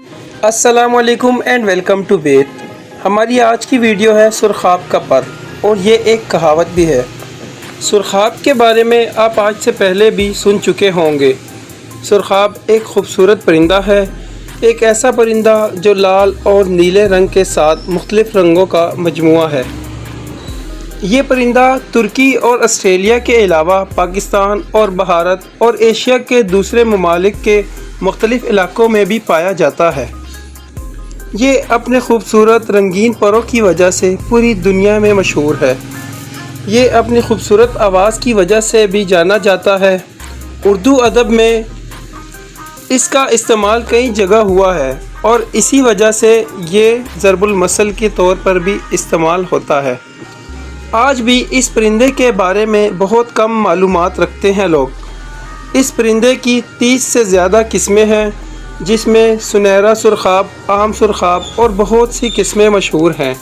अस्सलामुअलैकुम and welcome to बेत। हमारी आज की वीडियो है सुरखाब का पर, और ये एक कहावत भी है। सुरखाब के बारे में आप आज से पहले भी सुन चुके होंगे। सुरखाब एक खूबसूरत परिंदा है, एक ऐसा परिंदा जो लाल और नीले रंग के साथ मुख्तलिफ रंगों का मजमुआ है। ये परिंदा तुर्की और ऑस्ट्रेलिया के अलावा पाकिस्तान और भारत और एशिया के दूसरे ममालिक के मुख्तलिफ इलाकों में भी पाया जाता है। ये अपने खूबसूरत रंगीन परों की वजह से पूरी दुनिया में मशहूर है। ये अपनी खूबसूरत आवाज़ की वजह से भी जाना जाता है। उर्दू अदब में इसका इस्तेमाल कई जगह हुआ है और इसी वजह से ये ज़रबुल मसल के तौर पर भी इस्तेमाल होता है। आज भी इस परिंदे के बारे में बहुत कम मालूमात रखते हैं लोग। इस परिंदे की 30 से ज़्यादा किस्में हैं, जिसमें सुनहरा सुरखाब, आम सुरखाब और बहुत सी किस्में मशहूर हैं।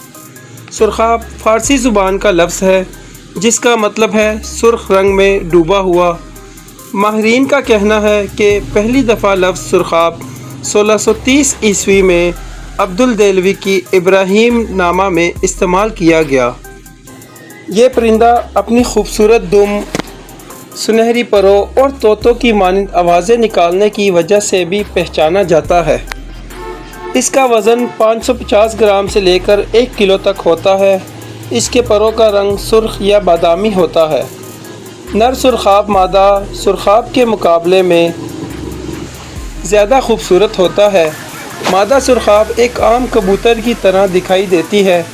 सुरखाब फ़ारसी ज़ुबान का लफ्ज़ है जिसका मतलब है सुर्ख रंग में डूबा हुआ। माहिरीन का कहना है कि पहली दफ़ा लफ्ज़ सुरखाब 1630 ईस्वी में अब्दुल देलवी की इब्राहिम नामा में इस्तेमाल किया गया। ये परिंदा अपनी खूबसूरत दुम, सुनहरी परों और तोतों की मानंद आवाज़ें निकालने की वजह से भी पहचाना जाता है। इसका वज़न 550 ग्राम से लेकर 1 किलो तक होता है। इसके परों का रंग सुर्ख या बादामी होता है। नर सुरखाब मादा सुरखाब के मुकाबले में ज़्यादा खूबसूरत होता है। मादा सुरखाब एक आम कबूतर की तरह दिखाई देती है।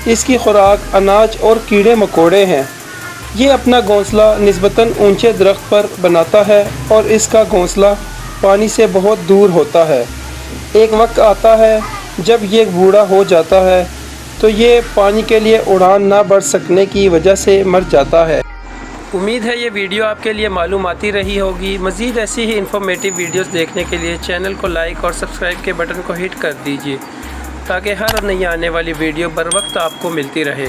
इसकी खुराक अनाज और कीड़े मकोड़े हैं। ये अपना घोंसला निस्बतन ऊंचे दरख्त पर बनाता है और इसका घोंसला पानी से बहुत दूर होता है। एक वक्त आता है जब ये बूढ़ा हो जाता है तो ये पानी के लिए उड़ान ना बढ़ सकने की वजह से मर जाता है। उम्मीद है ये वीडियो आपके लिए मालूमाती रही होगी। मज़ीद ऐसी ही इंफॉर्मेटिव वीडियोस देखने के लिए चैनल को लाइक और सब्सक्राइब के बटन को हिट कर दीजिए ताकि हर नई आने वाली वीडियो बर वक्त आपको मिलती रहे।